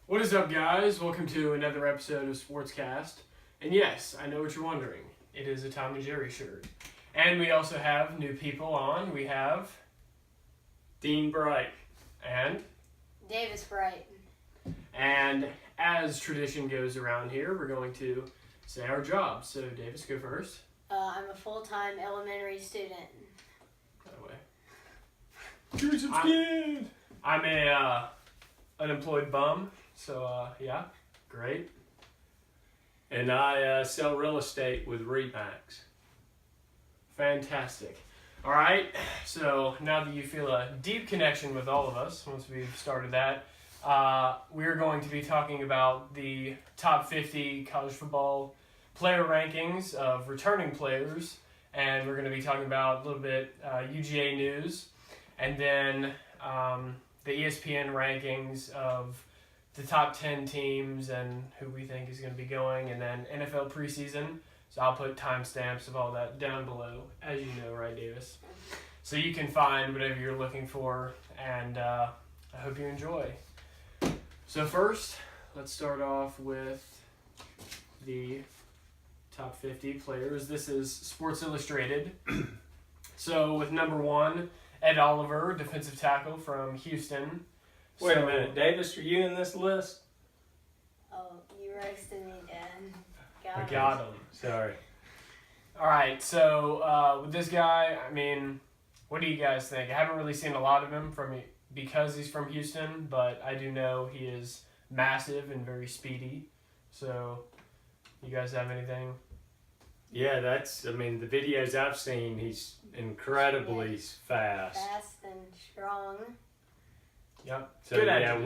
What is up, guys? Welcome to another episode of SportsCast. And yes, I know what you're wondering. It is a Tom and Jerry shirt. And we also have new people on. We have Dean Bright and Davis Bright. And as tradition goes around here, we're going to say our jobs. So Davis, go first. I'm a full-time elementary student. By the way. Give me some skin. I'm a unemployed bum. So yeah, great. And I sell real estate with Remax. Fantastic. All right, so now that you feel a deep connection with all of us, once we've started that, we're going to be talking about the top 50 college football player rankings of returning players, and we're going to be talking about a little bit UGA news, and then the ESPN rankings of the top 10 teams and who we think is going to be going, and then NFL preseason. So I'll put timestamps of all that down below, as you know, right, Davis? So you can find whatever you're looking for, and I hope you enjoy. So first, let's start off with the top 50 players. This is Sports Illustrated. So with number 1, Ed Oliver, defensive tackle from Houston. Wait a minute, Davis, are you in this list? Oh, you roasted me, Dad. I got him. Sorry. All right, so with this guy, I mean, what do you guys think? I haven't really seen a lot of him because he's from Houston, but I do know he is massive and very speedy. So, you guys have anything? Yeah, the videos I've seen, he's incredibly fast. Fast and strong. Yep. So, good yeah,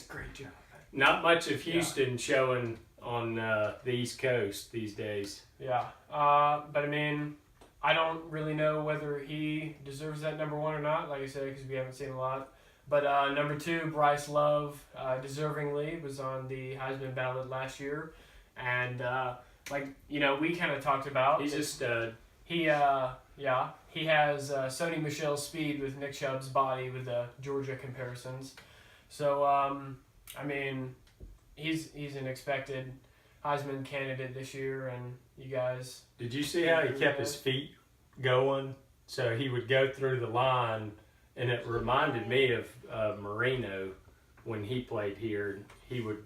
great job. Not much of Houston showing on the East Coast these days. Yeah, but I mean, I don't really know whether he deserves that number 1 or not, like I said, because we haven't seen a lot. But number 2, Bryce Love, deservingly, was on the Heisman ballot last year. And, we kind of talked about. He's a stud. He has Sony Michel's speed with Nick Chubb's body with the Georgia comparisons. So, he's an expected Heisman candidate this year, and you guys... Did you see how he kept his feet going? So he would go through the line, and it reminded me of Marino when he played here. He would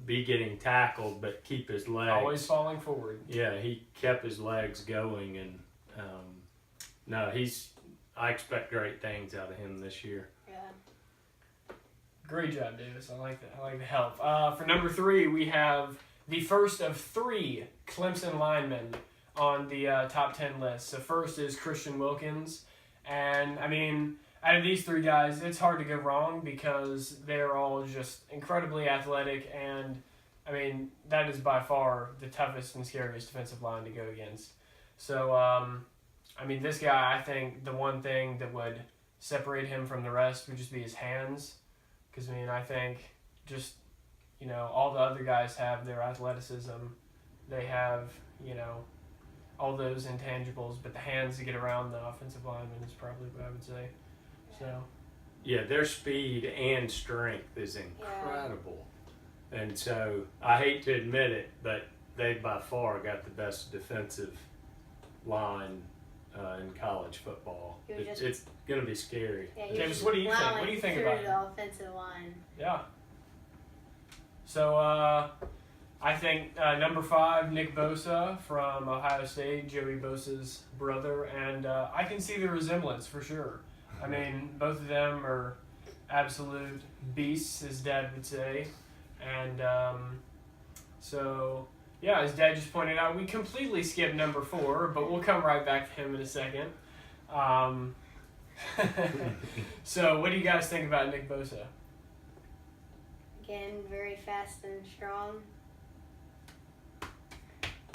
be getting tackled, but keep his legs... Always falling forward. Yeah, he kept his legs going, and I expect great things out of him this year. Yeah. Great job, Davis. I like that. I like the help. For number 3, we have the first of 3 Clemson linemen on the top 10 list. So first is Christian Wilkins. And, out of these 3 guys, it's hard to go wrong because they're all just incredibly athletic. And, that is by far the toughest and scariest defensive line to go against. So, this guy, I think the one thing that would separate him from the rest would just be his hands. Because, I think just, all the other guys have their athleticism. They have, all those intangibles. But the hands to get around the offensive lineman is probably what I would say. So. Yeah, their speed and strength is incredible. Yeah. And so, I hate to admit it, but they by far got the best defensive line in college football. It's going to be scary. Yeah, James, what do you think? What do you think about it? The offensive line. Yeah. So, I think number 5, Nick Bosa from Ohio State, Joey Bosa's brother, and I can see the resemblance for sure. Both of them are absolute beasts, his dad would say. And so, yeah, as Dad just pointed out, we completely skipped number 4, but we'll come right back to him in a second. So, what do you guys think about Nick Bosa? Again, very fast and strong.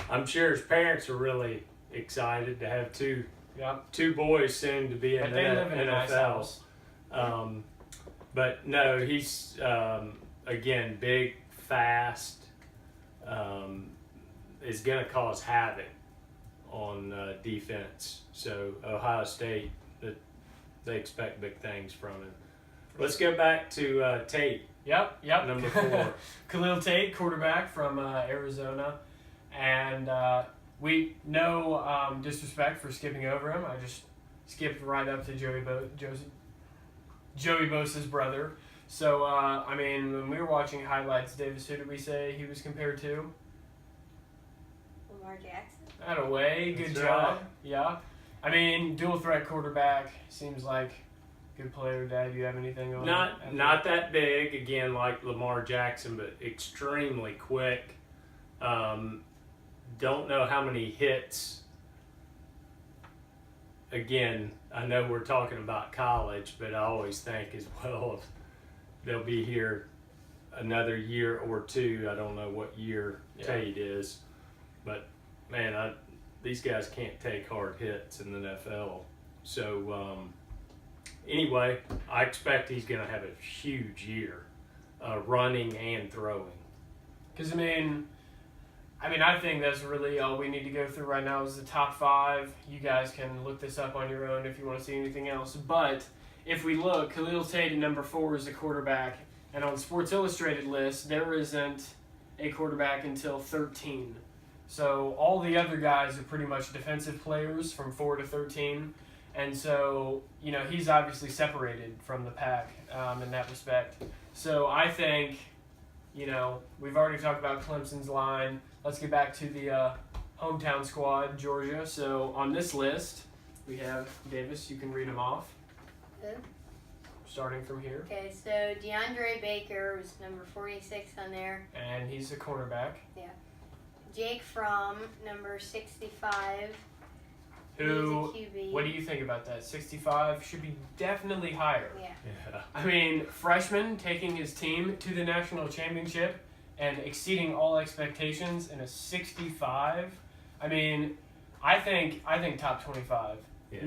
I'm sure his parents are really excited to have two boys soon to be in the NFL. But no, he's again big, fast. Is going to cause havoc on defense. So Ohio State, they expect big things from him. Let's go back to Tate. Yep. Number 4. Khalil Tate, quarterback from Arizona. And we no disrespect for skipping over him. I just skipped right up to Joey Bosa's brother. So, I mean, when we were watching highlights, Davis, who did we say he was compared to? Lamar Jackson. Attaway, good That's job. right. Yeah. I mean, dual threat quarterback seems like good player. Dad, do you have anything on? Not that big, again, like Lamar Jackson, but extremely quick. Don't know how many hits. Again, I know we're talking about college, but I always think as well if they'll be here another year or two. I don't know what year Tate is, but man, these guys can't take hard hits in the NFL. So anyway, I expect he's going to have a huge year, running and throwing. Because, I think that's really all we need to go through right now is the top 5. You guys can look this up on your own if you want to see anything else. But if we look, Khalil Tate at number 4 is the quarterback. And on Sports Illustrated list, there isn't a quarterback until 13. So all the other guys are pretty much defensive players from 4 to 13. And so, he's obviously separated from the pack in that respect. So I think, we've already talked about Clemson's line. Let's get back to the hometown squad, Georgia. So on this list, we have Davis. You can read them off. Good. Starting from here. Okay, so DeAndre Baker was number 46 on there. And he's a cornerback. Yeah. Jake Fromm, number 65. Who, He's a QB. what do you think about that? 65 should be definitely higher. Yeah. Freshman taking his team to the national championship and exceeding all expectations in a 65. I think top 25. Yes.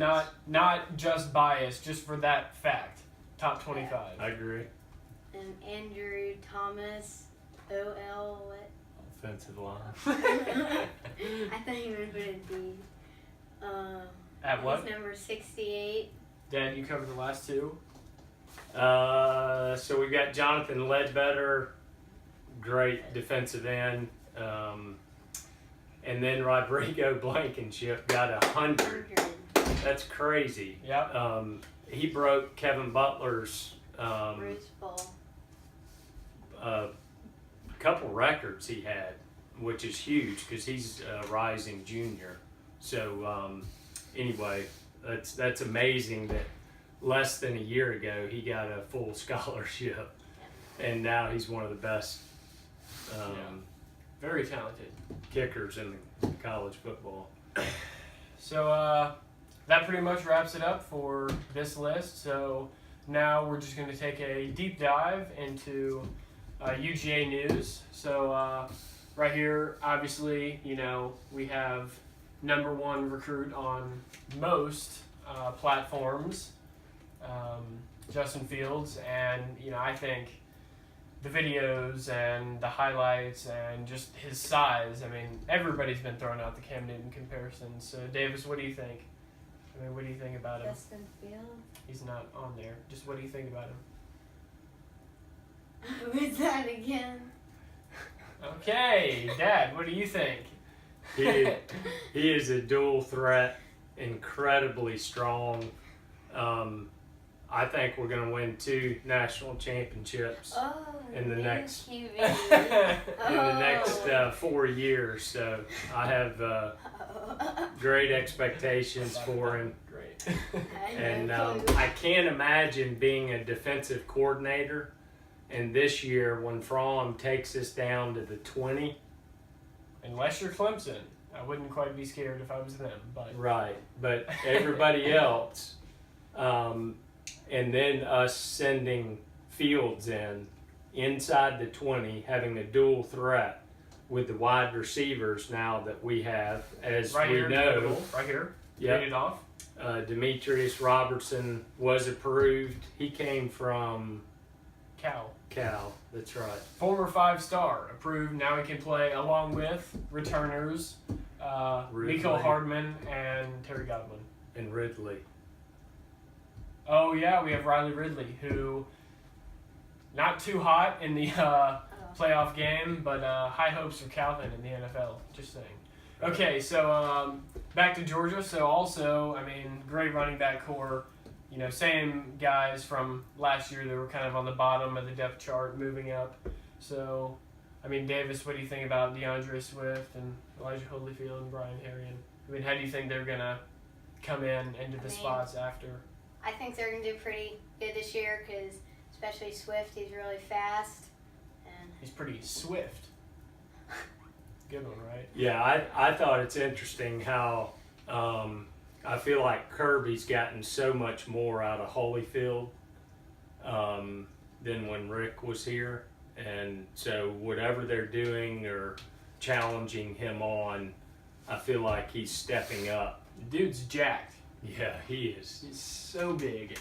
Not just bias, just for that fact. Top 25. I agree. And Andrew Thomas, OL, what? Offensive line. I thought you would put a D. At what? He's number 68. Dad, you covered the last 2. So we got Jonathan Ledbetter, great defensive end. And then Rodrigo Blankenship got 100. 100. That's crazy. Yeah. He broke Kevin Butler's Rose Bowl. couple records he had, which is huge because he's a rising junior. So anyway, that's amazing that less than a year ago he got a full scholarship, and now he's one of the best Very talented. kickers in college football. So that pretty much wraps it up for this list. So now we're just going to take a deep dive into UGA news. So right here, obviously, we have number 1 recruit on most platforms, Justin Fields, and I think the videos and the highlights and just his size. Everybody's been throwing out the Cam Newton comparison. So Davis, what do you think? What do you think about him? Justin Fields. He's not on there. Just what do you think about him? Who's that again? Okay, Dad, what do you think? He is a dual threat, incredibly strong. I think we're going to win 2 national championships in the next QB. in the next 4 years. So I have great expectations for him. Great. And I can't imagine being a defensive coordinator. And this year, when Fromm takes us down to the 20. Unless you're Clemson. I wouldn't quite be scared if I was them. But Right. But everybody else, and then us sending Fields inside the 20, having a dual threat with the wide receivers now that we have, as right we here, know. right here. Yep. Read it off. Demetrius Robertson was approved. He came from Cal. That's right. Former 5-star approved. Now he can play along with returners, Ridley. Miko Hardman and Terry Godwin. And Ridley. Oh yeah, we have Riley Ridley, who not too hot in the playoff game, but high hopes for Calvin in the NFL. Just saying. Okay, so back to Georgia. So also, I mean, great running back core. You know, same guys from last year that were kind of on the bottom of the depth chart, moving up. So, I mean, Davis, what do you think about DeAndre Swift and Elijah Holyfield and Brian Herrien? I mean, how do you think they're gonna come into the spots after? I think they're gonna do pretty good this year because, especially Swift, he's really fast. And he's pretty swift. Good one, right? Yeah, I thought it's interesting how I feel like Kirby's gotten so much more out of Holyfield than when Rick was here. And so whatever they're doing or challenging him on, I feel like he's stepping up. Dude's jacked. Yeah, he is. He's so big.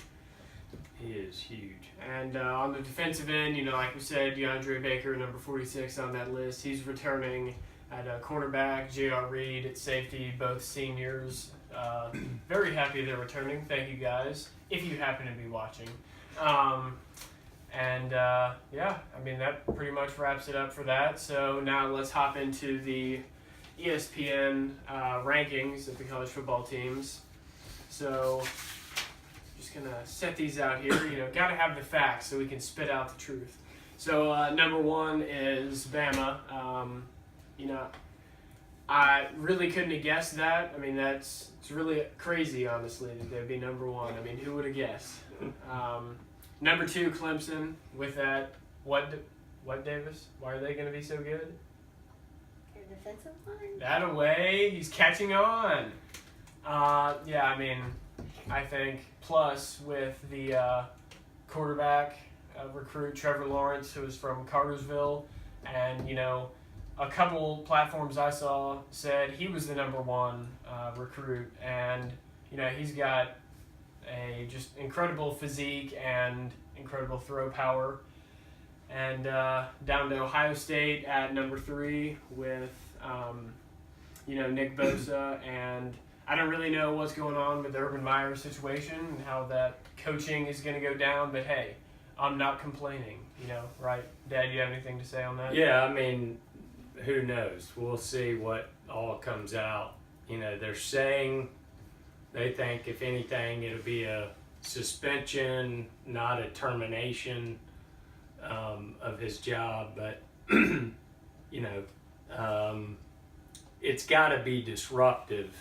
He is huge. And on the defensive end, you know, like we said, DeAndre Baker, number 46 on that list. He's returning at cornerback, J.R. Reed at safety, both seniors. Very happy they're returning. Thank you guys, if you happen to be watching. Yeah, I mean, that pretty much wraps it up for that. So now let's hop into the ESPN rankings of the college football teams. So just going to set these out here. You know, got to have the facts so we can spit out the truth. So number one is Bama. You know, I really couldn't have guessed that. I mean, it's really crazy, honestly, that they'd be number one. I mean, who would have guessed? Number two, Clemson. With that, what Davis? Why are they going to be so good? your defensive line. That away, he's catching on. Yeah, I mean, I think plus with the quarterback recruit Trevor Lawrence, who is from Cartersville, and you know, a couple platforms I saw said he was the number one recruit, and you know, he's got a just incredible physique and incredible throw power. And down to Ohio State at number 3 with, you know, Nick Bosa. And I don't really know what's going on with the Urban Meyer situation and how that coaching is going to go down. But, hey, I'm not complaining, you know, right? Dad, you have anything to say on that? Yeah, I mean, who knows? We'll see what all comes out. You know, they're saying they think, if anything, it'll be a suspension, not a termination of his job. But, you know, it's got to be disruptive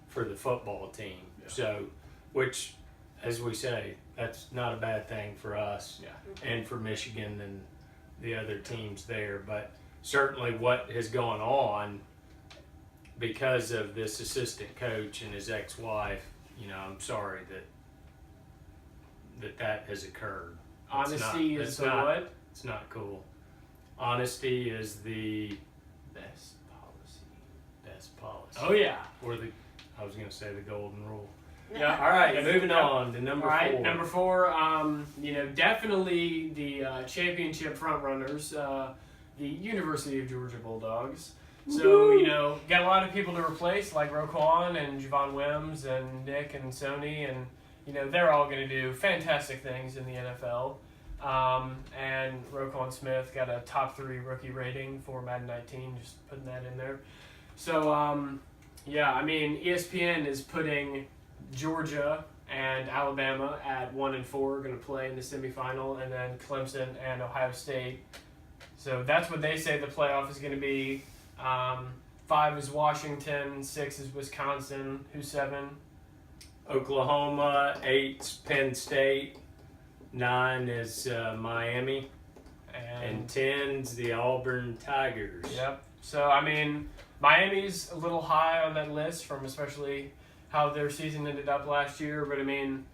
for the football team. Yeah. So, which, as we say, that's not a bad thing for us and for Michigan and the other teams there. But certainly what has gone on because of this assistant coach and his ex-wife, you know, I'm sorry that has occurred. Honesty is the what? It's not cool. Honesty is the Best policy. best policy. Oh, yeah. Or I was going to say the golden rule. Yeah. All right, Yeah. moving on to number 4. All right, number 4, you know, definitely the championship frontrunners, the University of Georgia Bulldogs. So, you know, got a lot of people to replace, like Roquan and Javon Wims and Nick and Sony, and, you know, they're all going to do fantastic things in the NFL. And Roquan Smith got a top 3 rookie rating for Madden 19, just putting that in there. So, yeah, I mean, ESPN is putting Georgia and Alabama at 1 and 4, going to play in the semifinal, and then Clemson and Ohio State. So that's what they say the playoff is going to be. 5 is Washington, 6 is Wisconsin. Who's 7? Oklahoma, 8's Penn State, 9 is Miami, and 10's the Auburn Tigers. Yep. So, I mean, Miami's a little high on that list from especially how their season ended up last year. But, I mean,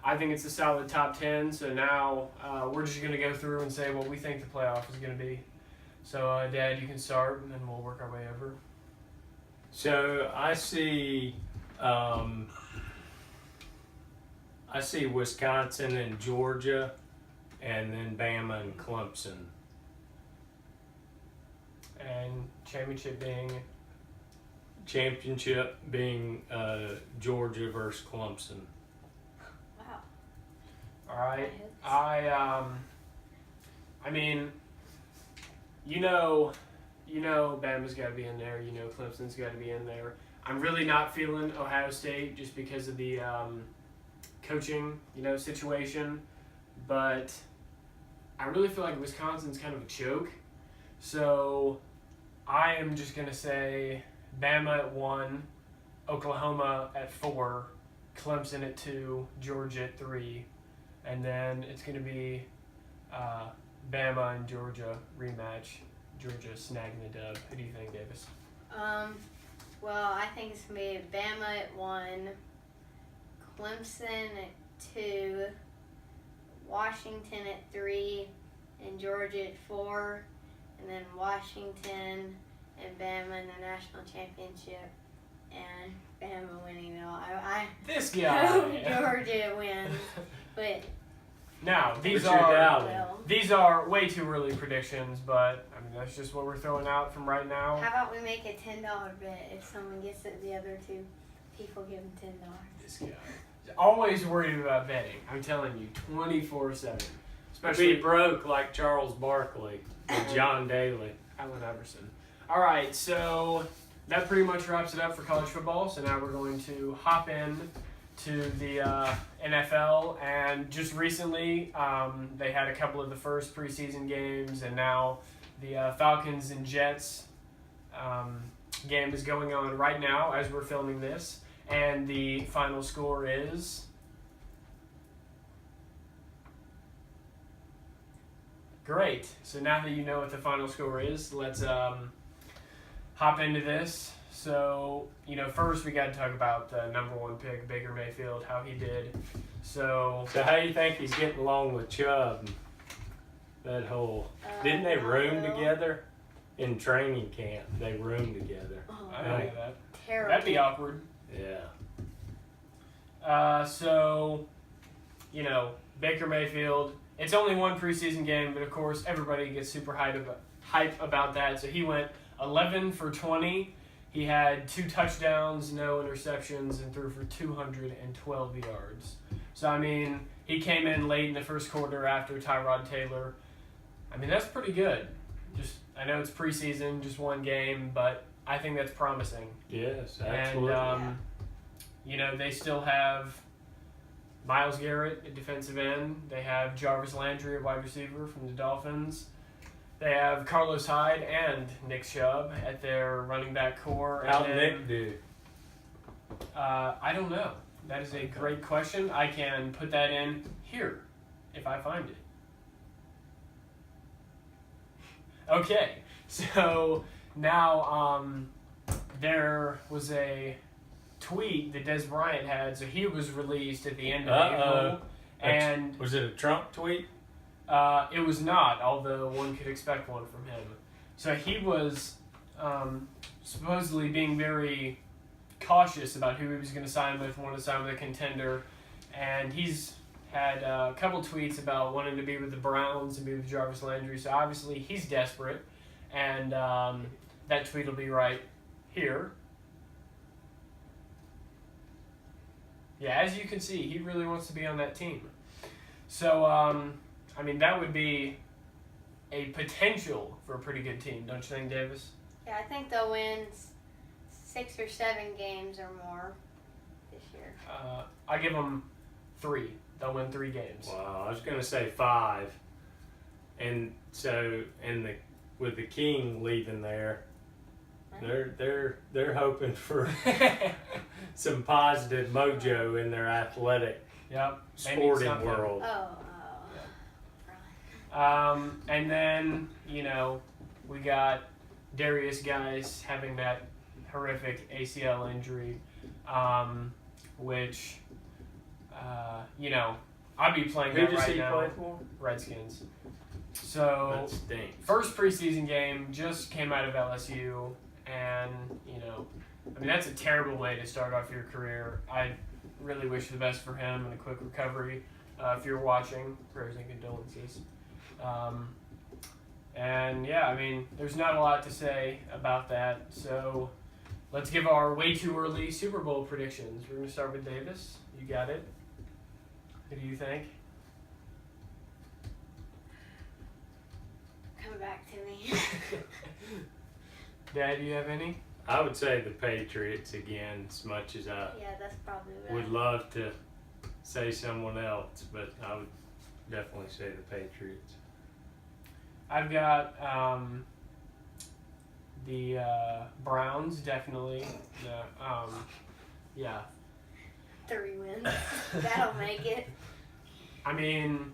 I think it's a solid top 10. So now we're just going to go through and say what we think the playoff is going to be. So, Dad, you can start, and then we'll work our way over. So I see Wisconsin and Georgia, and then Bama and Clemson. And championship being Georgia versus Clemson. Wow. all right. I mean, you know, Bama's got to be in there. You know, Clemson's got to be in there. I'm really not feeling Ohio State just because of the coaching, situation. But I really feel like Wisconsin's kind of a choke. So I am just going to say Bama at 1, Oklahoma at 4, Clemson at 2, Georgia at 3, and then it's going to be Bama and Georgia rematch. Georgia snagging the dub. Who do you think, Davis? Well, I think it's going to be Bama at 1, Clemson at 2, Washington at 3, and Georgia at 4, and then Washington and Bama in the national championship, and Bama winning it all. I This hope guy. Georgia wins, but Now, these What's your are doubt? well. these are way too early predictions, but I mean that's just what we're throwing out from right now. How about we make a $10 bet if someone gets it, the other two people give them $10. This guy. Always worried about betting. I'm telling you, 24/7. Be Especially broke like Charles Barkley and John Daly. Allen Iverson. All right, so that pretty much wraps it up for college football. So now we're going to hop in to the NFL, and just recently they had a couple of the first preseason games, and now the Falcons and Jets game is going on right now as we're filming this, and the final score is great. So now that you know what the final score is, let's hop into this. So, first we got to talk about the number 1 pick, Baker Mayfield, how he did. So how do you think he's getting along with Chubb? That whole... Didn't they room together? In training camp, they roomed together. Oh, I don't know that. terrible. That'd be awkward. Yeah. So, Baker Mayfield, it's only one preseason game, but of course everybody gets super hype about that. So he went 11 for 20. He had 2 touchdowns, no interceptions, and threw for 212 yards. So, I mean, he came in late in the first quarter after Tyrod Taylor. I mean, that's pretty good. I know it's preseason, just one game, but I think that's promising. Yes, absolutely. And, they still have Myles Garrett at defensive end. They have Jarvis Landry at wide receiver from the Dolphins. They have Carlos Hyde and Nick Chubb at their running back core. How'd Nick do? I don't know. That is a great question. I can put that in here if I find it. Okay, so now there was a tweet that Des Bryant had. So he was released at the end of April. And was it a Trump tweet? It was not, although one could expect one from him. So he was supposedly being very cautious about who he was going to sign with, wanted to sign with a contender. And he's had a couple tweets about wanting to be with the Browns and be with Jarvis Landry. So obviously he's desperate. And that tweet will be right here. Yeah, as you can see, he really wants to be on that team. So, I mean, that would be a potential for a pretty good team, don't you think, Davis? Yeah, I think they'll win 6 or 7 games or more this year. I give them 3. They'll win 3 games. Wow, I was going to say 5. And so, with the King leaving there, they're hoping for some positive mojo in their athletic sporting world. And then, we got Darius Guice having that horrific ACL injury, which, I'd be playing that right now. Play for? Redskins. So, That stinks. first preseason game, just came out of LSU, and, I mean, that's a terrible way to start off your career. I really wish the best for him and a quick recovery. If you're watching, prayers and condolences. And yeah, I mean, there's not a lot to say about that. So let's give our way too early Super Bowl predictions. We're going to start with Davis. You got it. Who do you think? come back to me. Dad, do you have any? I would say the Patriots again, as much as I Yeah, that's probably what would love to say someone else, but I would definitely say the Patriots. I've got the Browns, definitely. Yeah. 3 wins. That'll make it. I mean,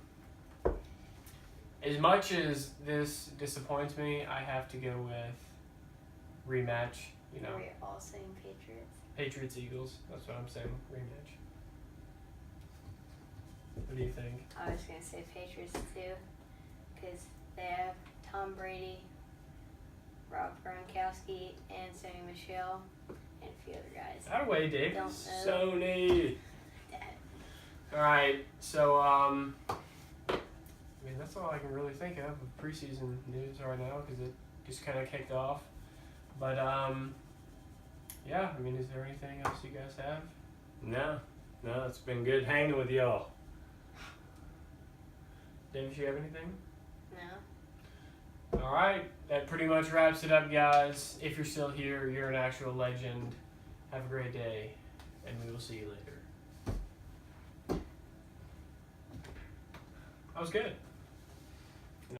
as much as this disappoints me, I have to go with rematch. You know, We're all saying Patriots. Patriots Eagles. That's what I'm saying. Rematch. What do you think? I was going to say Patriots too, because they have Tom Brady, Rob Gronkowski, and Sonny Michel, and a few other guys. Out of way, Dave. Don't know. Sony. All right, so I mean that's all I can really think of preseason news right now because it just kind of kicked off. But yeah, I mean, is there anything else you guys have? No, it's been good hanging with y'all. Dave, do you have anything? No. All right, that pretty much wraps it up, guys. If you're still here, you're an actual legend. Have a great day, and we will see you later. That was good.